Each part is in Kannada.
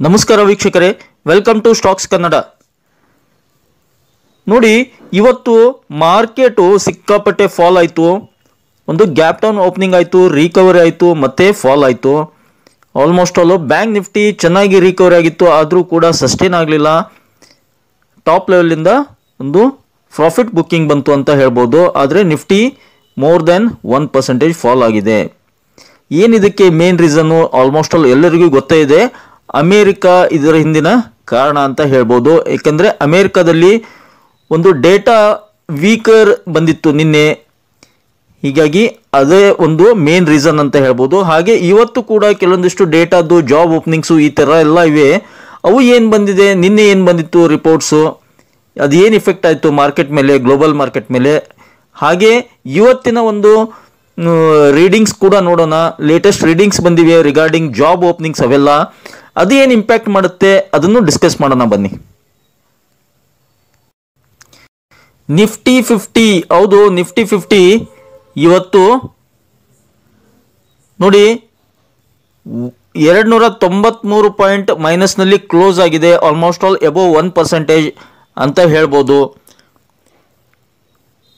ನಮಸ್ಕಾರ ವೀಕ್ಷಕರೇ, ವೆಲ್ಕಮ್ ಟು ಸ್ಟಾಕ್ಸ್ ಕನ್ನಡ. ನೋಡಿ, ಇವತ್ತು ಮಾರ್ಕೆಟು ಸಿಕ್ಕಾಪಟ್ಟೆ ಫಾಲ್ ಆಯಿತು. ಒಂದು ಗ್ಯಾಪ್ ಡೌನ್ ಓಪನಿಂಗ್ ಆಯಿತು, ರಿಕವರಿ ಆಯಿತು, ಮತ್ತೆ ಫಾಲ್ ಆಯಿತು. ಆಲ್ಮೋಸ್ಟ್ ಆಲ್ ಬ್ಯಾಂಕ್ ನಿಫ್ಟಿ ಚೆನ್ನಾಗಿ ರಿಕವರಿ ಆಗಿತ್ತು, ಆದರೂ ಕೂಡ ಸಸ್ಟೈನ್ ಆಗಲಿಲ್ಲ. ಟಾಪ್ ಲೆವೆಲಿಂದ ಒಂದು ಪ್ರಾಫಿಟ್ ಬುಕ್ಕಿಂಗ್ ಬಂತು ಅಂತ ಹೇಳ್ಬೋದು. ಆದರೆ ನಿಫ್ಟಿ ಮೋರ್ ದೆನ್ 1% ಫಾಲ್ ಆಗಿದೆ. ಏನಿದಕ್ಕೆ ಮೇನ್ ರೀಸನ್ನು ಆಲ್ಮೋಸ್ಟ್ ಆಲ್ ಎಲ್ಲರಿಗೂ ಗೊತ್ತೇ ಇದೆ. ಅಮೇರಿಕಾ ಇದರ ಹಿಂದಿನ ಕಾರಣ ಅಂತ ಹೇಳ್ಬೋದು. ಏಕೆಂದರೆ ಅಮೇರಿಕಾದಲ್ಲಿ ಒಂದು ಡೇಟಾ ವೀಕರ್ ಬಂದಿತ್ತು ನಿನ್ನೆ, ಹೀಗಾಗಿ ಅದೇ ಒಂದು ಮೇನ್ ರೀಸನ್ ಅಂತ ಹೇಳ್ಬೋದು. ಹಾಗೆ ಇವತ್ತು ಕೂಡ ಕೆಲವೊಂದಿಷ್ಟು ಡೇಟಾದು ಜಾಬ್ ಓಪನಿಂಗ್ಸು ಈ ಥರ ಎಲ್ಲ ಇವೆ. ಅವು ಏನು ಬಂದಿದೆ, ನಿನ್ನೆ ಏನು ಬಂದಿತ್ತು ರಿಪೋರ್ಟ್ಸು, ಅದು ಏನು ಇಫೆಕ್ಟ್ ಆಯಿತು ಮಾರ್ಕೆಟ್ ಮೇಲೆ, ಗ್ಲೋಬಲ್ ಮಾರ್ಕೆಟ್ ಮೇಲೆ. ಹಾಗೆ ಇವತ್ತಿನ ಒಂದು ರೀಡಿಂಗ್ಸ್ ಕೂಡ ನೋಡೋಣ. ಲೇಟೆಸ್ಟ್ ರೀಡಿಂಗ್ಸ್ ಬಂದಿವೆ ರಿಗಾರ್ಡಿಂಗ್ ಜಾಬ್ ಓಪನಿಂಗ್ಸ್, ಅವೆಲ್ಲ ಅದು ಏನು ಇಂಪ್ಯಾಕ್ಟ್ ಮಾಡುತ್ತೆ ಅದನ್ನು ಡಿಸ್ಕಸ್ ಮಾಡೋಣ ಬನ್ನಿ. ನಿಫ್ಟಿ 50, ಹೌದು ನಿಫ್ಟಿ 50 ಇವತ್ತು ನೋಡಿ 293 ಪಾಯಿಂಟ್ ಮೈನಸ್ನಲ್ಲಿ ಕ್ಲೋಸ್ ಆಗಿದೆ. ಆಲ್ಮೋಸ್ಟ್ ಆಲ್ ಎಬೋವ್ 1% ಅಂತ ಹೇಳ್ಬೋದು.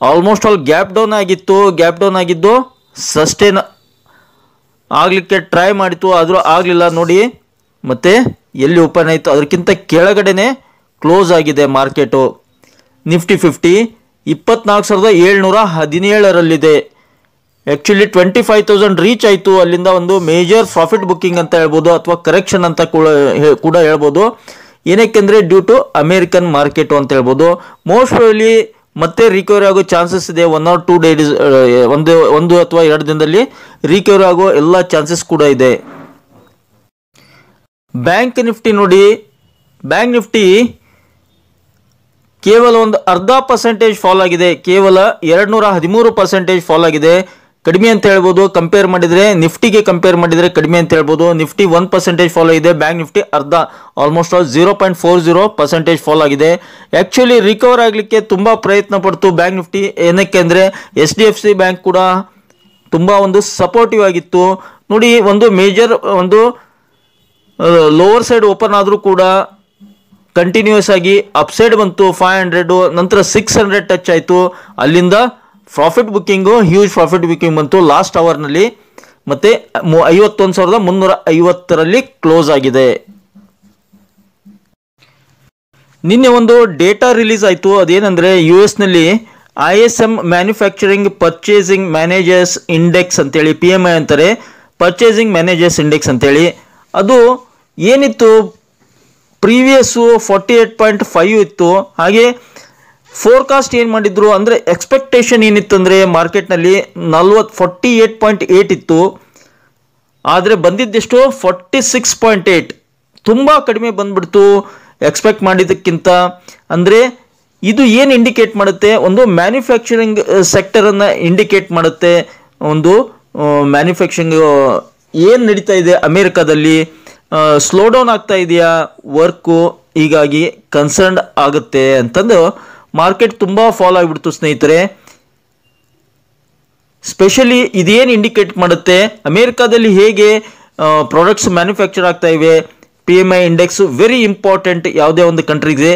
ಆಲ್ಮೋಸ್ಟ್ ಆಲ್ ಗ್ಯಾಪ್ ಡೌನ್ ಆಗಿದ್ದು ಸಸ್ಟೈನ್ ಆಗಲಿಕ್ಕೆ ಟ್ರೈ ಮಾಡಿತು, ಆದರೂ ಆಗಲಿಲ್ಲ. ನೋಡಿ ಮತ್ತೆ ಎಲ್ಲಿ ಓಪನ್ ಆಯಿತು ಅದಕ್ಕಿಂತ ಕೆಳಗಡೆನೆ ಕ್ಲೋಸ್ ಆಗಿದೆ ಮಾರ್ಕೆಟು. ನಿಫ್ಟಿ 50 24,717ರಲ್ಲಿದೆ. ಆ್ಯಕ್ಚುಲಿ 25,000 ರೀಚ್ ಆಯಿತು. ಅಲ್ಲಿಂದ ಒಂದು ಮೇಜರ್ ಪ್ರಾಫಿಟ್ ಬುಕ್ಕಿಂಗ್ ಅಂತ ಹೇಳ್ಬೋದು, ಅಥವಾ ಕರೆಕ್ಷನ್ ಅಂತ ಕೂಡ ಹೇಳ್ಬೋದು. ಏನಕ್ಕೆಂದರೆ ಡ್ಯೂ ಟು ಅಮೇರಿಕನ್ ಮಾರ್ಕೆಟು ಅಂತ ಹೇಳ್ಬೋದು. ಮೋಸ್ಟ್ ಪ್ರಾಬಬ್ಲಿ ಮತ್ತೆ ರಿಕವರಿ ಆಗೋ ಚಾನ್ಸಸ್ ಇದೆ. 1 or 2 ಡೇಸ್, ಒಂದು ಅಥವಾ 2 ದಿನದಲ್ಲಿ ರಿಕವರಿ ಆಗೋ ಎಲ್ಲ ಚಾನ್ಸಸ್ ಕೂಡ ಇದೆ. ಬ್ಯಾಂಕ್ ನಿಫ್ಟಿ ನೋಡಿ, ಬ್ಯಾಂಕ್ ನಿಫ್ಟಿ ಕೇವಲ ಒಂದು 0.5% ಫಾಲ್ ಆಗಿದೆ. ಕೇವಲ 213% ಫಾಲ್ ಆಗಿದೆ. ಕಡಿಮೆ ಅಂತ ಹೇಳ್ಬೋದು. ಕಂಪೇರ್ ಮಾಡಿದರೆ ನಿಫ್ಟಿಗೆ ಕಂಪೇರ್ ಮಾಡಿದರೆ ಕಡಿಮೆ ಅಂತ ಹೇಳ್ಬೋದು. ನಿಫ್ಟಿ 1% ಫಾಲ್ ಆಗಿದೆ, bank Nifty almost all 0.40% fall ಆಗಿದೆ. ಆ್ಯಕ್ಚುಲಿ ರಿಕವರ್ ಆಗಲಿಕ್ಕೆ ತುಂಬ ಪ್ರಯತ್ನ ಪಡ್ತು ಬ್ಯಾಂಕ್ ನಿಫ್ಟಿ. ಏನಕ್ಕೆ ಅಂದರೆ HDFC ಬ್ಯಾಂಕ್ ಕೂಡ ತುಂಬ ಒಂದು ಸಪೋರ್ಟಿವ್ ಆಗಿತ್ತು. ನೋಡಿ, ಒಂದು ಮೇಜರ್ ಒಂದು ಲೋವರ್ ಸೈಡ್ ಓಪನ್ ಆದರೂ ಕೂಡ ಕಂಟಿನ್ಯೂಸ್ ಆಗಿ ಅಪ್ಸೈಡ್ ಬಂತು 500, ನಂತರ 600 ಟಚ್ ಆಯಿತು. ಅಲ್ಲಿಂದ profit booking, huge profit booking ಬಂತು ಲಾಸ್ಟ್ ಅವರ್ನಲ್ಲಿ. ಮತ್ತು 51,350ರಲ್ಲಿ ಕ್ಲೋಸ್ ಆಗಿದೆ. ನಿನ್ನೆ ಒಂದು ಡೇಟಾ ರಿಲೀಸ್ ಆಯಿತು. ಅದೇನೆಂದರೆ US ISM manufacturing purchasing managers index ಅಂತೇಳಿ, PMI ಅಂತಾರೆ, ಪರ್ಚೇಸಿಂಗ್ ಮ್ಯಾನೇಜರ್ಸ್ ಇಂಡೆಕ್ಸ್ ಅಂತೇಳಿ. ಅದು ಏನಿತ್ತು, ಪ್ರೀವಿಯಸ್ಸು 48.5 ಇತ್ತು. ಹಾಗೆ ಫೋರ್ಕಾಸ್ಟ್ ಏನು ಮಾಡಿದ್ರು ಅಂದರೆ ಎಕ್ಸ್ಪೆಕ್ಟೇಷನ್ ಏನಿತ್ತು ಅಂದರೆ ಮಾರ್ಕೆಟ್ನಲ್ಲಿ 48.8 ಇತ್ತು. ಆದರೆ ಬಂದಿದ್ದೆಷ್ಟು 46.8, ತುಂಬ ಕಡಿಮೆ ಬಂದ್ಬಿಡ್ತು ಎಕ್ಸ್ಪೆಕ್ಟ್ ಮಾಡಿದ್ದಕ್ಕಿಂತ. ಅಂದರೆ ಇದು ಏನು ಇಂಡಿಕೇಟ್ ಮಾಡುತ್ತೆ, ಒಂದು ಮ್ಯಾನುಫ್ಯಾಕ್ಚರಿಂಗ್ ಸೆಕ್ಟರನ್ನು ಇಂಡಿಕೇಟ್ ಮಾಡುತ್ತೆ. ಒಂದು ಮ್ಯಾನುಫ್ಯಾಕ್ಚರಿಂಗ್ ಏನು ನಡೀತಾ ಇದೆ ಅಮೇರಿಕಾದಲ್ಲಿ, ಸ್ಲೋ ಡೌನ್ ಆಗ್ತಾ ಇದೆಯಾ ವರ್ಕು, ಹೀಗಾಗಿ ಕನ್ಸರ್ನ್ ಆಗುತ್ತೆ ಅಂತಂದು ಮಾರ್ಕೆಟ್ ತುಂಬ ಫಾಲ್ ಆಗಿಬಿಡ್ತು ಸ್ನೇಹಿತರೆ. ಸ್ಪೆಷಲಿ ಇದೇನು ಇಂಡಿಕೇಟ್ ಮಾಡುತ್ತೆ, ಅಮೇರಿಕಾದಲ್ಲಿ ಹೇಗೆ ಪ್ರಾಡಕ್ಟ್ಸ್ ಮ್ಯಾನುಫ್ಯಾಕ್ಚರ್ ಆಗ್ತಾ ಇವೆ. PMI ಇಂಡೆಕ್ಸು ವೆರಿ ಇಂಪಾರ್ಟೆಂಟ್ ಯಾವುದೇ ಒಂದು ಕಂಟ್ರಿಗೆ.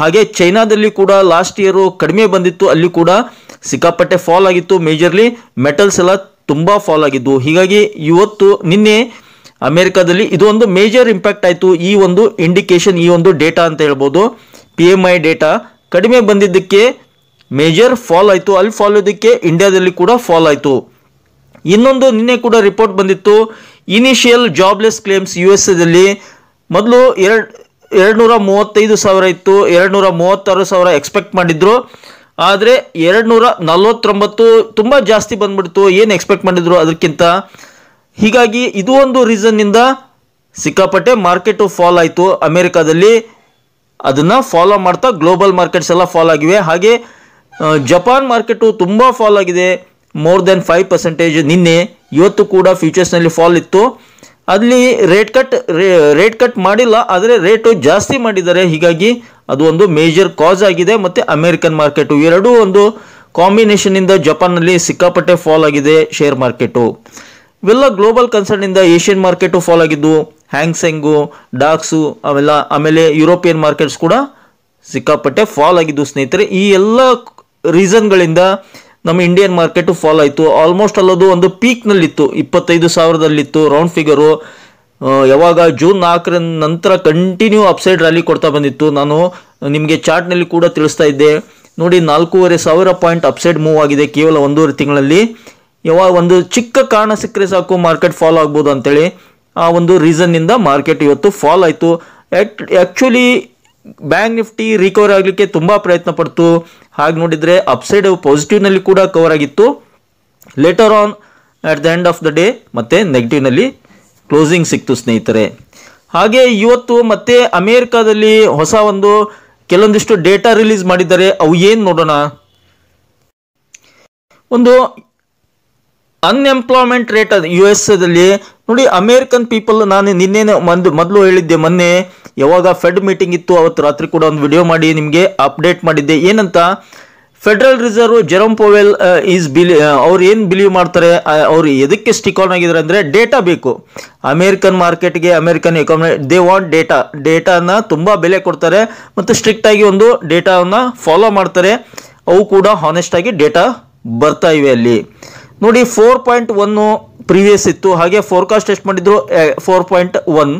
ಹಾಗೆ ಚೈನಾದಲ್ಲಿ ಕೂಡ ಲಾಸ್ಟ್ ಇಯರು ಕಡಿಮೆ ಬಂದಿತ್ತು, ಅಲ್ಲಿ ಕೂಡ ಸಿಕ್ಕಾಪಟ್ಟೆ ಫಾಲ್ ಆಗಿತ್ತು. ಮೇಜರ್ಲಿ ಮೆಟಲ್ಸ್ ಎಲ್ಲ ತುಂಬ ಫಾಲ್ ಆಗಿದ್ದು. ಹೀಗಾಗಿ ಇವತ್ತು ನಿನ್ನೆ ಅಮೇರಿಕಾದಲ್ಲಿ ಇದು ಒಂದು ಮೇಜರ್ ಇಂಪ್ಯಾಕ್ಟ್ ಆಯಿತು. ಈ ಒಂದು ಇಂಡಿಕೇಶನ್, ಈ ಒಂದು ಡೇಟಾ ಅಂತ ಹೇಳ್ಬೋದು. PMI ಡೇಟಾ ಕಡಿಮೆ ಬಂದಿದ್ದಕ್ಕೆ ಮೇಜರ್ ಫಾಲ್ ಆಯಿತು. ಅಲ್ಲಿ ಫಾಲ್ ಆಗೋದಕ್ಕೆ ಇಂಡಿಯಾದಲ್ಲಿ ಕೂಡ ಫಾಲ್ ಆಯಿತು. ಇನ್ನೊಂದು ನಿನ್ನೆ ಕೂಡ ರಿಪೋರ್ಟ್ ಬಂದಿತ್ತು, ಇನಿಷಿಯಲ್ ಜಾಬ್ಲೆಸ್ ಕ್ಲೇಮ್ಸ್ USA ಮೊದಲು 235,000 ಇತ್ತು, 236,000 ಎಕ್ಸ್ಪೆಕ್ಟ್ ಮಾಡಿದ್ರು. ಆದರೆ 249 ತುಂಬ ಜಾಸ್ತಿ ಬಂದ್ಬಿಡ್ತು ಏನು ಎಕ್ಸ್ಪೆಕ್ಟ್ ಮಾಡಿದ್ರು ಅದಕ್ಕಿಂತ. ಹೀಗಾಗಿ ಇದು ಒಂದು ರೀಸನ್ನಿಂದ ಸಿಕ್ಕಾಪಟ್ಟೆ ಮಾರ್ಕೆಟು ಫಾಲ್ ಆಯಿತು ಅಮೇರಿಕಾದಲ್ಲಿ. ಅದನ್ನು ಫಾಲೋ ಮಾಡ್ತಾ ಗ್ಲೋಬಲ್ ಮಾರ್ಕೆಟ್ಸ್ ಎಲ್ಲ ಫಾಲ್ ಆಗಿವೆ. ಹಾಗೆ ಜಪಾನ್ ಮಾರ್ಕೆಟು ತುಂಬ ಫಾಲ್ ಆಗಿದೆ, ಮೋರ್ ದೆನ್ 5% ನಿನ್ನೆ. ಇವತ್ತು ಕೂಡ ಫ್ಯೂಚರ್ಸ್ನಲ್ಲಿ ಫಾಲ್ ಇತ್ತು. ಅಲ್ಲಿ ರೇಟ್ ಕಟ್ ಮಾಡಿಲ್ಲ, ಆದರೆ ರೇಟು ಜಾಸ್ತಿ ಮಾಡಿದ್ದಾರೆ. ಹೀಗಾಗಿ ಅದು ಒಂದು ಮೇಜರ್ ಕಾಸ್ ಆಗಿದೆ. ಮತ್ತು ಅಮೇರಿಕನ್ ಮಾರ್ಕೆಟು ಎರಡೂ ಒಂದು ಕಾಂಬಿನೇಷನಿಂದ ಜಪಾನ್ನಲ್ಲಿ ಸಿಕ್ಕಾಪಟ್ಟೆ ಫಾಲ್ ಆಗಿದೆ ಶೇರ್ ಮಾರ್ಕೆಟು. ಇವೆಲ್ಲ ಗ್ಲೋಬಲ್ ಕನ್ಸರ್ನಿಂದ ಏಷ್ಯನ್ ಮಾರ್ಕೆಟು ಫಾಲ್ ಆಗಿದ್ದು. ಹ್ಯಾಂಗ್ಸೆಂಗು, ಡಾಕ್ಸು ಅವೆಲ್ಲ, ಆಮೇಲೆ ಯುರೋಪಿಯನ್ ಮಾರ್ಕೆಟ್ಸ್ ಕೂಡ ಸಿಕ್ಕಾಪಟ್ಟೆ ಫಾಲ್ ಆಗಿದ್ದು ಸ್ನೇಹಿತರೆ. ಈ ಎಲ್ಲ ರೀಸನ್ಗಳಿಂದ ನಮ್ಮ ಇಂಡಿಯನ್ ಮಾರ್ಕೆಟ್ ಫಾಲ್ ಆಯಿತು. ಆಲ್ಮೋಸ್ಟ್ ಅಲ್ಲದು ಒಂದು ಪೀಕ್ನಲ್ಲಿತ್ತು, 25,000ದಲ್ಲಿತ್ತು ರೌಂಡ್ ಫಿಗರು. ಯಾವಾಗ ಜೂನ್ 4 ನಂತರ ಕಂಟಿನ್ಯೂ ಅಪ್ಸೈಡ್ ರ್ಯಾಲಿ ಕೊಡ್ತಾ ಬಂದಿತ್ತು. ನಾನು ನಿಮಗೆ ಚಾರ್ಟ್ನಲ್ಲಿ ಕೂಡ ತಿಳಿಸ್ತಾ ಇದ್ದೆ ನೋಡಿ, 4,500 ಪಾಯಿಂಟ್ ಅಪ್ಸೈಡ್ ಮೂವ್ ಆಗಿದೆ ಕೇವಲ 1.5 ತಿಂಗಳಲ್ಲಿ. ಯಾವಾಗ ಒಂದು ಚಿಕ್ಕ ಕಾರಣ ಸಿಕ್ಕರೆ ಸಾಕು ಮಾರ್ಕೆಟ್ ಫಾಲ್ ಆಗ್ಬೋದು ಅಂತೇಳಿ, ಆ ಒಂದು ರೀಸನ್ನಿಂದ ಮಾರ್ಕೆಟ್ ಇವತ್ತು ಫಾಲ್ ಆಯಿತು. ಆ್ಯಕ್ಚುಲಿ ಬ್ಯಾಂಕ್ ನಿಫ್ಟಿ ರಿಕವರ್ ಆಗಲಿಕ್ಕೆ ತುಂಬ ಪ್ರಯತ್ನ ಪಡ್ತು. ಹಾಗೆ ನೋಡಿದರೆ ಅಪ್ಸೈಡ್ ಪಾಸಿಟಿವ್ನಲ್ಲಿ ಕೂಡ ಕವರ್ ಆಗಿತ್ತು. Later on at the end of the day ಮತ್ತೆ ನೆಗೆಟಿವ್ನಲ್ಲಿ ಕ್ಲೋಸಿಂಗ್ ಸಿಕ್ತು ಸ್ನೇಹಿತರೆ. ಹಾಗೆ ಇವತ್ತು ಮತ್ತೆ ಅಮೇರಿಕಾದಲ್ಲಿ ಹೊಸ ಒಂದು ಕೆಲವೊಂದಿಷ್ಟು ಡೇಟಾ ರಿಲೀಸ್ ಮಾಡಿದ್ದಾರೆ. ಅವು ಏನು ನೋಡೋಣ. ಒಂದು ಅನ್ಎಂಪ್ಲಾಯ್ಮೆಂಟ್ ರೇಟ್ ಅದು US ನೋಡಿ. ಅಮೇರಿಕನ್ ಪೀಪಲ್, ನಾನು ನಿನ್ನೆ ಮೊದಲು ಹೇಳಿದ್ದೆ, ಮೊನ್ನೆ ಯಾವಾಗ ಫೆಡ್ ಮೀಟಿಂಗ್ ಇತ್ತು ಅವತ್ತು ರಾತ್ರಿ ಕೂಡ ಒಂದು ವಿಡಿಯೋ ಮಾಡಿ ನಿಮಗೆ ಅಪ್ಡೇಟ್ ಮಾಡಿದ್ದೆ. ಏನಂತ, ಫೆಡರಲ್ ರಿಸರ್ವ್ ಜೆರೋಮ್ ಪೊವೆಲ್ ಅವ್ರು ಏನು ಬಿಲೀವ್ ಮಾಡ್ತಾರೆ, ಅವ್ರು ಎದಕ್ಕೆ ಸ್ಟಿಕ್ ಆನ್ ಆಗಿದ್ದಾರೆ ಅಂದರೆ ಡೇಟಾ ಬೇಕು ಅಮೇರಿಕನ್ ಮಾರ್ಕೆಟ್ಗೆ, ಅಮೇರಿಕನ್ ಎಕಾನಮಿ. ದೇ ವಾಂಟ್ ಡೇಟಾನ ತುಂಬ ಬೆಲೆ ಕೊಡ್ತಾರೆ ಮತ್ತು ಸ್ಟ್ರಿಕ್ಟಾಗಿ ಒಂದು ಡೇಟಾವನ್ನು ಫಾಲೋ ಮಾಡ್ತಾರೆ. ಅವು ಕೂಡ ಹಾನೆಸ್ಟಾಗಿ ಡೇಟಾ ಬರ್ತಾ ಇವೆ ಅಲ್ಲಿ ನೋಡಿ. 4.1 ಪ್ರೀವಿಯಸ್ ಇತ್ತು. ಹಾಗೆ ಫೋರ್ಕಾಸ್ಟ್ ಎಷ್ಟು ಮಾಡಿದ್ರು 4.1.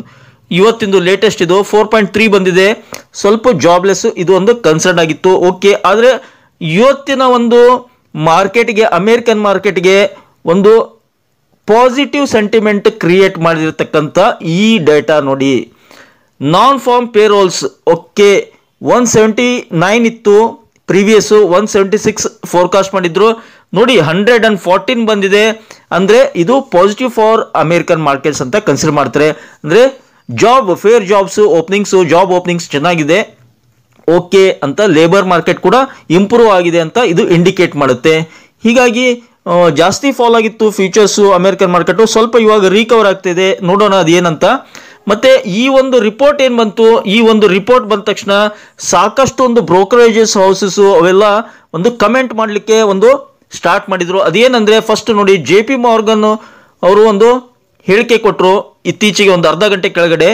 ಇವತ್ತಿಂದು ಲೇಟೆಸ್ಟ್ ಇದು 4.3 ಬಂದಿದೆ. ಸ್ವಲ್ಪ ಜಾಬ್ಲೆಸ್, ಇದು ಒಂದು ಕನ್ಸರ್ನ್ ಆಗಿತ್ತು. ಓಕೆ, ಆದರೆ ಇವತ್ತಿನ ಒಂದು ಮಾರ್ಕೆಟ್ಗೆ, ಅಮೇರಿಕನ್ ಮಾರ್ಕೆಟ್ಗೆ ಒಂದು ಪಾಸಿಟಿವ್ ಸೆಂಟಿಮೆಂಟ್ ಕ್ರಿಯೇಟ್ ಮಾಡಿರ್ತಕ್ಕಂಥ ಈ ಡೇಟಾ ನೋಡಿ. ನಾನ್ ಫಾರ್ಮ್ ಪೇರೋಲ್ಸ್ ಓಕೆ 179 ಇತ್ತು ಪ್ರೀವಿಯಸ್ಸು, 176 ಫೋರ್ಕಾಸ್ಟ್ ಮಾಡಿದ್ರು ನೋಡಿ. 114 ಬಂದಿದೆ. ಅಂದರೆ ಇದು ಪಾಸಿಟಿವ್ ಫಾರ್ ಅಮೇರಿಕನ್ ಮಾರ್ಕೆಟ್ಸ್ ಅಂತ ಕನ್ಸಿಡರ್ ಮಾಡ್ತಾರೆ. ಅಂದರೆ ಫೇರ್ ಜಾಬ್ಸ್ ಓಪನಿಂಗ್ಸು, ಜಾಬ್ ಓಪನಿಂಗ್ಸ್ ಚೆನ್ನಾಗಿದೆ ಓಕೆ ಅಂತ. ಲೇಬರ್ ಮಾರ್ಕೆಟ್ ಕೂಡ ಇಂಪ್ರೂವ್ ಆಗಿದೆ ಅಂತ ಇದು ಇಂಡಿಕೇಟ್ ಮಾಡುತ್ತೆ. ಹೀಗಾಗಿ ಜಾಸ್ತಿ ಫಾಲ್ ಆಗಿತ್ತು ಫ್ಯೂಚರ್ಸು ಅಮೇರಿಕನ್ ಮಾರ್ಕೆಟು, ಸ್ವಲ್ಪ ಇವಾಗ ರಿಕವರ್ ಆಗ್ತಿದೆ. ನೋಡೋಣ ಅದು ಏನಂತ. ಮತ್ತು ಈ ಒಂದು ರಿಪೋರ್ಟ್ ಏನು ಬಂತು, ಈ ಒಂದು ರಿಪೋರ್ಟ್ ಬಂದ ತಕ್ಷಣ ಸಾಕಷ್ಟು ಒಂದು ಬ್ರೋಕರೇಜಸ್ ಹೌಸಸ್ಸು ಅವೆಲ್ಲ ಒಂದು ಕಮೆಂಟ್ ಮಾಡಲಿಕ್ಕೆ ಒಂದು ಸ್ಟಾರ್ಟ್ ಮಾಡಿದರು. ಅದೇನಂದರೆ, ಫಸ್ಟ್ ನೋಡಿ, JP Morgan ಅವರು ಒಂದು ಹೇಳಿಕೆ ಕೊಟ್ಟರು ಇತ್ತೀಚೆಗೆ ಒಂದು ಅರ್ಧ ಗಂಟೆ ಕೆಳಗಡೆ.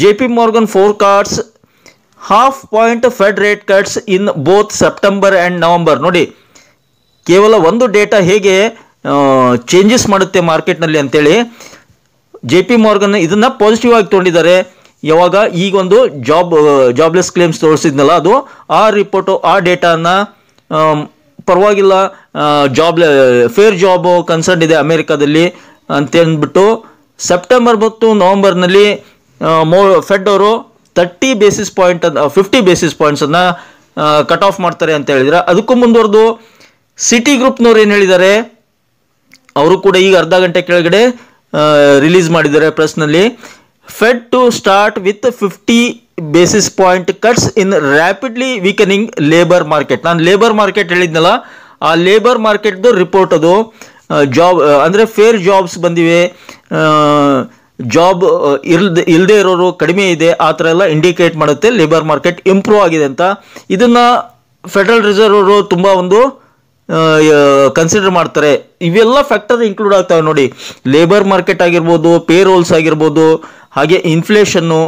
JP Morgan ಫೋರ್ಕಾಸ್ಟ್ಸ್ 0.5 point Fed rate cuts in both September and November. ನೋಡಿ, ಕೇವಲ ಒಂದು ಡೇಟಾ ಹೇಗೆ ಚೇಂಜಸ್ ಮಾಡುತ್ತೆ ಮಾರ್ಕೆಟ್ನಲ್ಲಿ ಅಂತೇಳಿ JP Morgan ಇದನ್ನು ಪಾಸಿಟಿವ್ ಆಗಿ ತೊಗೊಂಡಿದ್ದಾರೆ. ಯಾವಾಗ ಈಗ ಒಂದು ಜಾಬ್ಲೆಸ್ ಕ್ಲೇಮ್ಸ್ ತೋರಿಸಿದ್ನಲ್ಲ, ಅದು ಆ ರಿಪೋರ್ಟು, ಆ ಡೇಟಾನ ಪರವಾಗಿಲ್ಲ, ಫೇರ್ ಜಾಬು ಕನ್ಸರ್ನ್ ಇದೆ ಅಮೇರಿಕಾದಲ್ಲಿ ಅಂತಂದ್ಬಿಟ್ಟು ಸೆಪ್ಟೆಂಬರ್ ಮತ್ತು ನವಂಬರ್ನಲ್ಲಿ ಫೆಡ್ ಅವರು 30 ಬೇಸಿಸ್ ಪಾಯಿಂಟ್ 50 ಬೇಸಿಸ್ ಪಾಯಿಂಟ್ಸನ್ನು ಕಟ್ ಆಫ್ ಮಾಡ್ತಾರೆ ಅಂತ ಹೇಳಿದ್ರೆ, ಅದಕ್ಕೂ ಮುಂದುವರೆದು ಸಿಟಿ ಗ್ರೂಪ್ನವ್ರು ಏನು ಹೇಳಿದ್ದಾರೆ, ಅವರು ಕೂಡ ಈಗ ಅರ್ಧ ಗಂಟೆ ಕೆಳಗಡೆ ರಿಲೀಸ್ ಮಾಡಿದ್ದಾರೆ ಪ್ರೆಸ್ನಲ್ಲಿ. Fed to start with 50 basis point cuts in rapidly weakening labour market. ನಾನು ಲೇಬರ್ ಮಾರ್ಕೆಟ್ ಹೇಳಿದ್ನಲ್ಲ, ಆ ಲೇಬರ್ ಮಾರ್ಕೆಟ್ದು ರಿಪೋರ್ಟ್ ಅದು. ಅಂದರೆ ಫೇರ್ ಜಾಬ್ಸ್ ಬಂದಿವೆ, ಜಾಬ್ ಇಲ್ಲದೆ ಇರೋರು ಕಡಿಮೆ ಇದೆ, ಆ ಥರ ಎಲ್ಲ ಇಂಡಿಕೇಟ್ ಮಾಡುತ್ತೆ ಲೇಬರ್ ಮಾರ್ಕೆಟ್ ಇಂಪ್ರೂವ್ ಆಗಿದೆ ಅಂತ. ಇದನ್ನು ಫೆಡರಲ್ ರಿಸರ್ವ್ ಅವರು ತುಂಬ ಒಂದು ಕನ್ಸಿಡರ್ ಮಾಡ್ತಾರೆ. ಇವೆಲ್ಲ ಫ್ಯಾಕ್ಟರ್ ಇನ್ಕ್ಲೂಡ್ ಆಗ್ತವೆ ನೋಡಿ. ಲೇಬರ್ ಮಾರ್ಕೆಟ್ ಆಗಿರ್ಬೋದು, ಪೇ ರೋಲ್ಸ್ ಆಗಿರ್ಬೋದು, ಹಾಗೆ ಇನ್ಫ್ಲೇಷನ್ನು,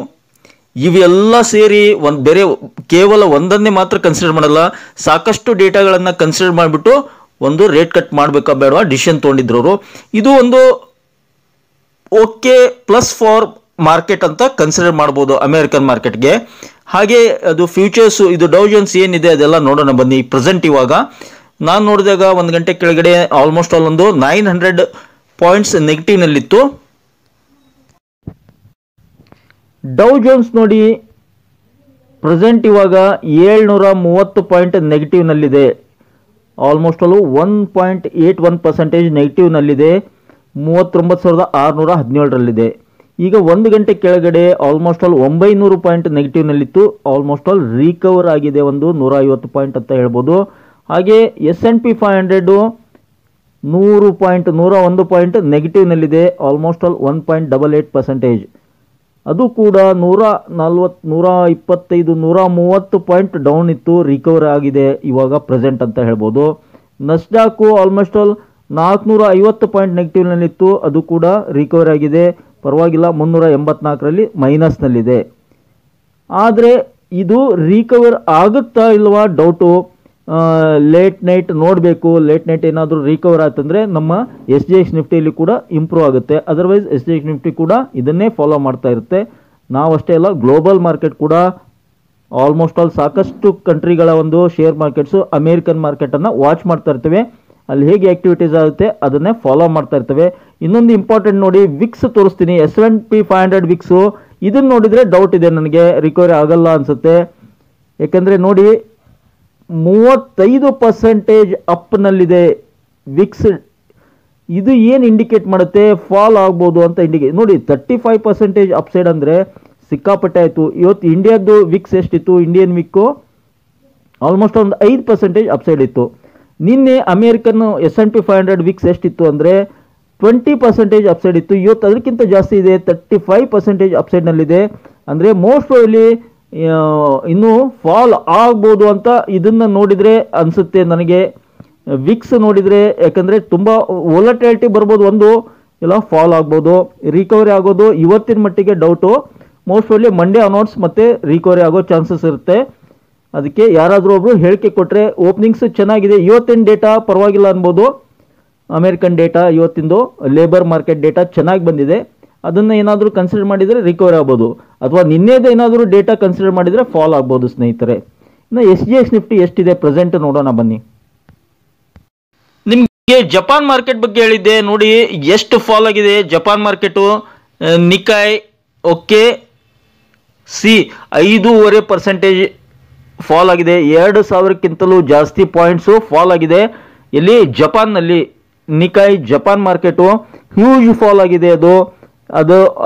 ಇವೆಲ್ಲ ಸೇರಿ ಕೇವಲ ಒಂದನ್ನೇ ಮಾತ್ರ ಕನ್ಸಿಡರ್ ಮಾಡಲ್ಲ, ಸಾಕಷ್ಟು ಡೇಟಾಗಳನ್ನು ಕನ್ಸಿಡರ್ ಮಾಡಿಬಿಟ್ಟು ಒಂದು ರೇಟ್ ಕಟ್ ಮಾಡಬೇಕಾ ಬೇಡವಾ ಡಿಸಿಷನ್ ತೊಗೊಂಡಿದ್ರು. ಇದು ಒಂದು ಓಕೆ ಪ್ಲಸ್ ಫಾರ್ ಮಾರ್ಕೆಟ್ ಅಂತ ಕನ್ಸಿಡರ್ ಮಾಡ್ಬೋದು ಅಮೇರಿಕನ್ ಮಾರ್ಕೆಟ್ಗೆ. ಹಾಗೆ ಅದು ಫ್ಯೂಚರ್ಸು, ಇದು ಡೌ ಜೋನ್ಸ್ ಏನಿದೆ ಅದೆಲ್ಲ ನೋಡೋಣ ಬನ್ನಿ. ಪ್ರೆಸೆಂಟ್ ಇವಾಗ ನಾನು ನೋಡಿದಾಗ 1 ಗಂಟೆ ಕೆಳಗಡೆ ಆಲ್ಮೋಸ್ಟ್ ಆಲ್ ಒಂದು 900 ಪಾಯಿಂಟ್ಸ್ ನೆಗೆಟಿವ್ನಲ್ಲಿತ್ತು. ಡೌ ಜೋನ್ಸ್ ನೋಡಿ ಪ್ರೆಸೆಂಟ್ ಇವಾಗ 730 ಪಾಯಿಂಟ್ ನೆಗೆಟಿವ್ನಲ್ಲಿದೆ. ಆಲ್ಮೋಸ್ಟ್ ಅಲ್ಲೂ 1.81% ನೆಗೆಟಿವ್ನಲ್ಲಿದೆ. 39,617ರಲ್ಲಿದೆ. ಈಗ 1 ಗಂಟೆ ಕೆಳಗಡೆ ಆಲ್ಮೋಸ್ಟ್ ಆಲ್ 900 ಪಾಯಿಂಟ್ ನೆಗೆಟಿವ್ನಲ್ಲಿತ್ತು. ಆಲ್ಮೋಸ್ಟ್ ಆಲ್ ರಿಕವರ್ ಆಗಿದೆ, ಒಂದು 150 ಪಾಯಿಂಟ್ ಅಂತ ಹೇಳ್ಬೋದು. ಹಾಗೆ S&P 500 101 ಪಾಯಿಂಟ್ ನೆಗೆಟಿವ್ನಲ್ಲಿದೆ. Almost all 1.88%. ಅದು ಕೂಡ 140, 125, 130 ಪಾಯಿಂಟ್ ಡೌನ್ ಇತ್ತು, ರಿಕವರ್ ಆಗಿದೆ ಇವಾಗ ಪ್ರೆಸೆಂಟ್ ಅಂತ ಹೇಳ್ಬೋದು. ನಸ್ಡಾಕು ಆಲ್ಮೋಸ್ಟ್ ಆಲ್ 450 ಪಾಯಿಂಟ್ ನೆಗೆಟಿವ್ನಲ್ಲಿತ್ತು, ಅದು ಕೂಡ ರಿಕವರ್ ಆಗಿದೆ. ಪರವಾಗಿಲ್ಲ 384ರಲ್ಲಿ ಮೈನಸ್ನಲ್ಲಿದೆ. ಆದರೆ ಇದು ರಿಕವರ್ ಆಗುತ್ತಾ ಇಲ್ವಾ ಡೌಟು. ಲೇಟ್ ನೈಟ್ ನೋಡಬೇಕು. ಲೇಟ್ ನೈಟ್ ಏನಾದರೂ ರಿಕವರ್ ಆಯ್ತಂದರೆ ನಮ್ಮ SGX ನಿಫ್ಟಿಯಲ್ಲಿ ಕೂಡ ಇಂಪ್ರೂವ್ ಆಗುತ್ತೆ. ಅದರ್ವೈಸ್ SGX ನಿಫ್ಟಿ ಕೂಡ ಇದನ್ನೇ ಫಾಲೋ ಮಾಡ್ತಾ ಇರುತ್ತೆ. ನಾವಷ್ಟೇ ಅಲ್ಲ, ಗ್ಲೋಬಲ್ ಮಾರ್ಕೆಟ್ ಕೂಡ ಆಲ್ಮೋಸ್ಟ್ ಆಲ್ ಸಾಕಷ್ಟು ಕಂಟ್ರಿಗಳ ಒಂದು ಶೇರ್ ಮಾರ್ಕೆಟ್ಸು ಅಮೇರಿಕನ್ ಮಾರ್ಕೆಟನ್ನು ವಾಚ್ ಮಾಡ್ತಾ ಇರ್ತವೆ. ಅಲ್ಲಿ ಹೇಗೆ ಆಕ್ಟಿವಿಟೀಸ್ ಆಗುತ್ತೆ ಅದನ್ನೇ ಫಾಲೋ ಮಾಡ್ತಾ ಇರ್ತವೆ. ಇನ್ನೊಂದು ಇಂಪಾರ್ಟೆಂಟ್ ನೋಡಿ, ವಿಕ್ಸ್ ತೋರಿಸ್ತೀನಿ. S&P 500 ವಿಕ್ಸು, ಇದನ್ನು ನೋಡಿದರೆ ಡೌಟ್ ಇದೆ ನನಗೆ, ರಿಕವರಿ ಆಗಲ್ಲ ಅನಿಸುತ್ತೆ. ಯಾಕೆಂದರೆ ನೋಡಿ 35% ಅಪ್ನಲ್ಲಿದೆ ವಿಕ್ಸ್. ಇದು ಏನು ಇಂಡಿಕೇಟ್ ಮಾಡುತ್ತೆ, ಫಾಲ್ ಆಗ್ಬೋದು ಅಂತ ಇಂಡಿಕೇಟ್. ನೋಡಿ 35% ಅಪ್ಸೈಡ್ ಅಂದರೆ ಸಿಕ್ಕಾಪಟ್ಟೆ ಆಯಿತು. ಇವತ್ತು ಇಂಡಿಯಾದ್ದು ವಿಕ್ಸ್ ಎಷ್ಟಿತ್ತು, ಇಂಡಿಯನ್ ವಿಕ್ಕು ಆಲ್ಮೋಸ್ಟ್ ಒಂದು 5% ಅಪ್ಸೈಡ್ ಇತ್ತು. ನಿನ್ನೆ ಅಮೇರಿಕನ್ S&P 500 ವಿಕ್ಸ್ ಎಷ್ಟಿತ್ತು ಅಂದರೆ 20% ಅಪ್ಸೈಡ್ ಇತ್ತು. ಇವತ್ತು ಅದಕ್ಕಿಂತ ಜಾಸ್ತಿ ಇದೆ, 35% ಅಪ್ಸೈಡ್ನಲ್ಲಿದೆ. ಅಂದರೆ ಮೋಸ್ಟ್ ಪ್ರಾಬಬ್ಲಿ ಇನ್ನೂ ಫಾಲ್ ಆಗ್ಬೋದು ಅಂತ ಇದನ್ನು ನೋಡಿದರೆ ಅನಿಸುತ್ತೆ ನನಗೆ. ವಿಕ್ಸ್ ನೋಡಿದರೆ, ಯಾಕಂದರೆ ತುಂಬ ವೊಲಟೈಲಿಟಿ ಬರ್ಬೋದು, ಒಂದು ಇಲ್ಲ ಫಾಲ್ ಆಗ್ಬೋದು. ರಿಕವರಿ ಆಗೋದು ಇವತ್ತಿನ ಮಟ್ಟಿಗೆ doubt. Most probably Monday announce ಮತ್ತು ರಿಕವರಿ ಆಗೋ ಚಾನ್ಸಸ್ ಇರುತ್ತೆ. ಅದಕ್ಕೆ ಯಾರಾದರೂ ಒಬ್ಬರು ಹೇಳಿಕೆ ಕೊಟ್ಟರೆ, ಓಪನಿಂಗ್ಸ್ ಚೆನ್ನಾಗಿದೆ, ಇವತ್ತಿನ ಡೇಟಾ ಪರವಾಗಿಲ್ಲ ಅನ್ಬೋದು. ಅಮೇರಿಕನ್ ಡೇಟಾ ಇವತ್ತಿಂದು ಲೇಬರ್ ಮಾರ್ಕೆಟ್ ಡೇಟಾ ಚೆನ್ನಾಗಿ ಬಂದಿದೆ. ಅದನ್ನು ಏನಾದರೂ ಕನ್ಸಿಡರ್ ಮಾಡಿದರೆ ರಿಕವರಿ ಆಗ್ಬೋದು, ಅಥವಾ ನಿನ್ನೆದು ಏನಾದರೂ ಡೇಟಾ ಕನ್ಸಿಡರ್ ಮಾಡಿದರೆ ಫಾಲ್ ಆಗ್ಬೋದು ಸ್ನೇಹಿತರೆ. ಇನ್ನು SGX ನಿಫ್ಟಿ ಎಷ್ಟಿದೆ ಪ್ರೆಸೆಂಟ್ ನೋಡೋಣ ಬನ್ನಿ. ನಿಮಗೆ ಜಪಾನ್ ಮಾರ್ಕೆಟ್ ಬಗ್ಗೆ ಹೇಳಿದ್ದೆ ನೋಡಿ, ಎಷ್ಟು ಫಾಲ್ ಆಗಿದೆ ಜಪಾನ್ ಮಾರ್ಕೆಟು. ನಿಕಾಯ್ ಓಕೆ ಸಿ 5.5% ಫಾಲ್ ಆಗಿದೆ. 2000ಕ್ಕಿಂತಲೂ ಜಾಸ್ತಿ ಪಾಯಿಂಟ್ಸು ಫಾಲ್ ಆಗಿದೆ. ಇಲ್ಲಿ ಜಪಾನ್ನಲ್ಲಿ Nikkei Japan market huge fall ಆಗಿದೆ.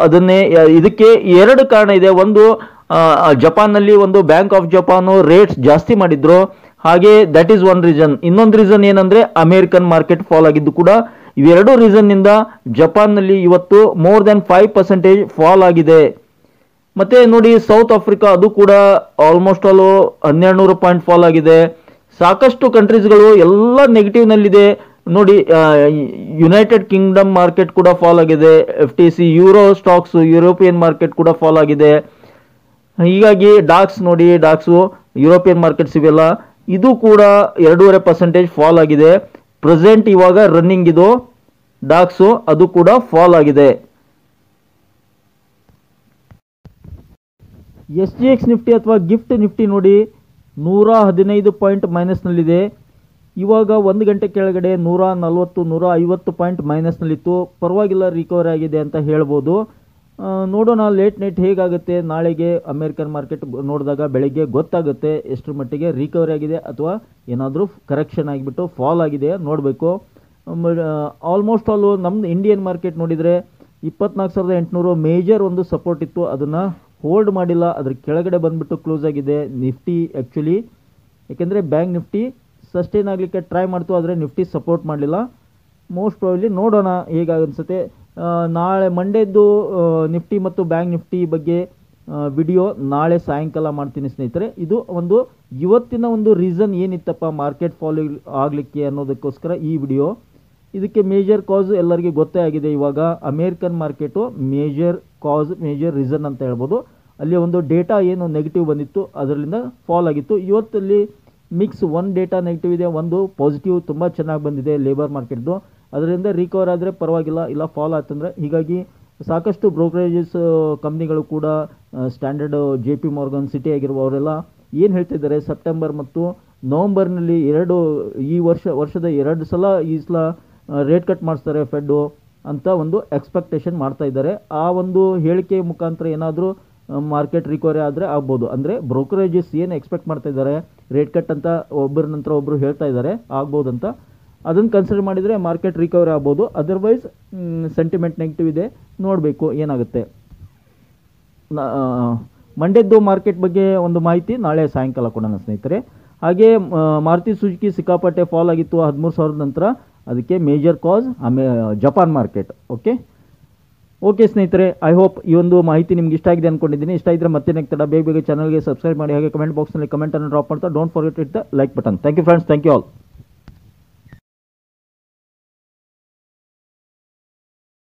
ಅದನ್ನೇ ಇದಕ್ಕೆ ಎರಡು ಕಾರಣ ಇದೆ. ಒಂದು, ಜಪಾನ್ನಲ್ಲಿ ಒಂದು ಬ್ಯಾಂಕ್ ಆಫ್ ಜಪಾನು ರೇಟ್ಸ್ ಜಾಸ್ತಿ ಮಾಡಿದ್ರು, ಹಾಗೆ ದಟ್ ಈಸ್ ಒನ್ ರೀಸನ್. ಇನ್ನೊಂದು ರೀಸನ್ ಏನಂದರೆ ಅಮೇರಿಕನ್ ಮಾರ್ಕೆಟ್ ಫಾಲ್ ಆಗಿದ್ದು ಕೂಡ. ಇವೆರಡು ರೀಸನ್ನಿಂದ ಜಪಾನ್ನಲ್ಲಿ ಇವತ್ತು more than 5% ಫಾಲ್ ಆಗಿದೆ. ಮತ್ತು ನೋಡಿ ಸೌತ್ ಆಫ್ರಿಕಾ, ಅದು ಕೂಡ ಆಲ್ಮೋಸ್ಟ್ ಆಲು 1200 ಪಾಯಿಂಟ್ ಫಾಲ್ ಆಗಿದೆ. ಸಾಕಷ್ಟು ಕಂಟ್ರೀಸ್ಗಳು ಎಲ್ಲ ನೆಗೆಟಿವ್ನಲ್ಲಿದೆ ನೋಡಿ. ಯುನೈಟೆಡ್ ಕಿಂಗ್ಡಮ್ ಮಾರ್ಕೆಟ್ ಕೂಡ ಫಾಲ್ ಆಗಿದೆ. FTC euro stocks European market ಕೂಡ ಫಾಲ್ ಆಗಿದೆ. ಹೀಗಾಗಿ ಡಾಕ್ಸ್ ನೋಡಿ, ಡಾಕ್ಸು ಯುರೋಪಿಯನ್ ಮಾರ್ಕೆಟ್ಸ್ ಇವೆಲ್ಲ ಇದು ಕೂಡ 2.5% ಫಾಲ್ ಆಗಿದೆ. ಪ್ರೆಸೆಂಟ್ ಇವಾಗ ರನ್ನಿಂಗ್ ಇದು ಡಾಕ್ಸು, ಅದು ಕೂಡ ಫಾಲ್ ಆಗಿದೆ. SGX ನಿಫ್ಟಿ ಅಥವಾ ಗಿಫ್ಟ್ ನಿಫ್ಟಿ ನೋಡಿ 115 ಪಾಯಿಂಟ್ ಮೈನಸ್ನಲ್ಲಿದೆ. ಇವಾಗ 1 ಗಂಟೆ ಕೆಳಗಡೆ 140 150 ಪಾಯಿಂಟ್ ಮೈನಸ್ನಲ್ಲಿತ್ತು. ಪರವಾಗಿಲ್ಲ, ರಿಕವರಿ ಆಗಿದೆ ಅಂತ ಹೇಳ್ಬೋದು. ನೋಡೋಣ ಲೇಟ್ ನೈಟ್ ಹೇಗಾಗುತ್ತೆ ನಾಳೆಗೆ. ಅಮೇರಿಕನ್ ಮಾರ್ಕೆಟ್ ನೋಡಿದಾಗ ಬೆಳಗ್ಗೆ ಗೊತ್ತಾಗುತ್ತೆ ಎಷ್ಟರ ಮಟ್ಟಿಗೆ ರಿಕವರಿ ಆಗಿದೆ ಅಥವಾ ಏನಾದರೂ ಕರೆಕ್ಷನ್ ಆಗಿಬಿಟ್ಟು ಫಾಲ್ ಆಗಿದೆ ನೋಡಬೇಕು. ಆಲ್ಮೋಸ್ಟ್ ಆಲು ನಮ್ಮದು ಇಂಡಿಯನ್ ಮಾರ್ಕೆಟ್ ನೋಡಿದರೆ 24,800 ಮೇಜರ್ ಒಂದು ಸಪೋರ್ಟ್ ಇತ್ತು, ಅದನ್ನು ಹೋಲ್ಡ್ ಮಾಡಿಲ್ಲ. ಅದ್ರ ಕೆಳಗಡೆ ಬಂದುಬಿಟ್ಟು ಕ್ಲೋಸ್ ಆಗಿದೆ ನಿಫ್ಟಿ ಆ್ಯಕ್ಚುಲಿ. ಯಾಕೆಂದರೆ ಬ್ಯಾಂಕ್ ನಿಫ್ಟಿ ಸಸ್ಟೈನ್ ಆಗಲಿಕ್ಕೆ ಟ್ರೈ ಮಾಡ್ತು, ಆದರೆ ನಿಫ್ಟಿ ಸಪೋರ್ಟ್ ಮಾಡಲಿಲ್ಲ. ಮೋಸ್ಟ್ ಪ್ರಾಬಬ್ಲಿ ನೋಡೋಣ ಹೇಗಾಗನ್ಸುತ್ತೆ. ನಾಳೆ ಮಂಡೇದ್ದು ನಿಫ್ಟಿ ಮತ್ತು ಬ್ಯಾಂಕ್ ನಿಫ್ಟಿ ಬಗ್ಗೆ ವಿಡಿಯೋ ನಾಳೆ ಸಾಯಂಕಾಲ ಮಾಡ್ತೀನಿ ಸ್ನೇಹಿತರೆ. ಇದು ಒಂದು ಇವತ್ತಿನ ಒಂದು ರೀಸನ್ ಏನಿತ್ತಪ್ಪ ಮಾರ್ಕೆಟ್ ಫಾಲ್ ಆಗಲಿಕ್ಕೆ ಅನ್ನೋದಕ್ಕೋಸ್ಕರ ಈ ವಿಡಿಯೋ. ಇದಕ್ಕೆ ಮೇಜರ್ ಕಾಸ್ ಎಲ್ಲರಿಗೂ ಗೊತ್ತೇ ಆಗಿದೆ. ಇವಾಗ American market major cause, major reason ಅಂತ ಹೇಳ್ಬೋದು. ಅಲ್ಲಿ ಒಂದು ಡೇಟಾ ಏನು ನೆಗೆಟಿವ್ ಬಂದಿತ್ತು ಅದರಿಂದ ಫಾಲ್ ಆಗಿತ್ತು. ಇವತ್ತಲ್ಲಿ ಮಿಕ್ಸ್, ಒಂದು ಡೇಟಾ ನೆಗೆಟಿವ್ ಇದೆ, ಒಂದು ಪಾಸಿಟಿವ್ ತುಂಬ ಚೆನ್ನಾಗಿ ಬಂದಿದೆ ಲೇಬರ್ ಮಾರ್ಕೆಟ್ದು. ಅದರಿಂದ ರಿಕವರ್ ಆದರೆ ಪರವಾಗಿಲ್ಲ, ಇಲ್ಲ ಫಾಲ್ ಆಯ್ತಂದರೆ. ಹೀಗಾಗಿ ಸಾಕಷ್ಟು ಬ್ರೋಕರೇಜಸ್ ಕಂಪ್ನಿಗಳು ಕೂಡ ಸ್ಟ್ಯಾಂಡರ್ಡ್, JP Morgan, ಸಿಟಿ ಆಗಿರುವವರೆಲ್ಲ ಏನು ಹೇಳ್ತಿದ್ದಾರೆ, ಸೆಪ್ಟೆಂಬರ್ ಮತ್ತು ನವಂಬರ್ನಲ್ಲಿ ವರ್ಷದ 2 ಸಲ ಈ ಸಲ ರೇಟ್ ಕಟ್ ಮಾಡಿಸ್ತಾರೆ ಫೆಡ್ಡು ಅಂತ ಒಂದು ಎಕ್ಸ್ಪೆಕ್ಟೇಷನ್ ಮಾಡ್ತಾ ಇದ್ದಾರೆ. ಆ ಒಂದು ಹೇಳಿಕೆ ಮುಖಾಂತರ ಏನಾದರೂ ಮಾರ್ಕೆಟ್ ರಿಕವರಿ ಆದರೆ ಆಗ್ಬೋದು. ಅಂದರೆ ಬ್ರೋಕರೇಜಸ್ ಏನು ಎಕ್ಸ್ಪೆಕ್ಟ್ ಮಾಡ್ತಾ ಇದ್ದಾರೆ ರೇಟ್ ಕಟ್ ಅಂತ ಒಬ್ಬರ ನಂತರ ಒಬ್ಬರು ಹೇಳ್ತಾ ಇದ್ದಾರೆ ಆಗ್ಬೋದು ಅಂತ, ಅದನ್ನು ಕನ್ಸಿಡರ್ ಮಾಡಿದರೆ ಮಾರ್ಕೆಟ್ ರಿಕವರಿ ಆಗ್ಬೋದು. ಅದರ್ವೈಸ್ ಸೆಂಟಿಮೆಂಟ್ ನೆಗೆಟಿವ್ ಇದೆ, ನೋಡಬೇಕು ಏನಾಗುತ್ತೆ. ಮಂಡ್ಯದ್ದು ಮಾರ್ಕೆಟ್ ಬಗ್ಗೆ ಒಂದು ಮಾಹಿತಿ ನಾಳೆ ಸಾಯಂಕಾಲ ಕೊಡೋಣ ಸ್ನೇಹಿತರೆ. ಹಾಗೆ ಮಾರುತಿ ಸುಜುಕಿ ಸಿಕ್ಕಾಪಟ್ಟೆ ಫಾಲ್ ಆಗಿತ್ತು 13,000 ನಂತರ. ಅದಕ್ಕೆ major cause Japan market. Okay ಸ್ನೇಹಿತರೆ, ಐ ಹೋಪ್ ಈ ಒಂದು ಮಾಹಿತಿ ನಿಮ್ಗೆ ಇಷ್ಟ ಆಗಿದೆ ಅಂದ್ಕೊಂಡಿದ್ದೀನಿ. ಇಷ್ಟ ಇದ್ದರೆ ಮತ್ತೆ ನೆಕ್ಸ್ಟ್ ಬೇಗ ಚಾನಲ್ಗೆ ಸಬ್ಸ್ಕ್ರೈಬ್ ಮಾಡಿ, ಹಾಗೆ ಕಮೆಂಟ್ ಬಾಕ್ಸ್ನಲ್ಲಿ ಕಮೆಂಟನ್ನು ಡ್ರಾಪ್ ಮಾಡ್ತಾ don't forget it the like button. Thank you friends, thank you all.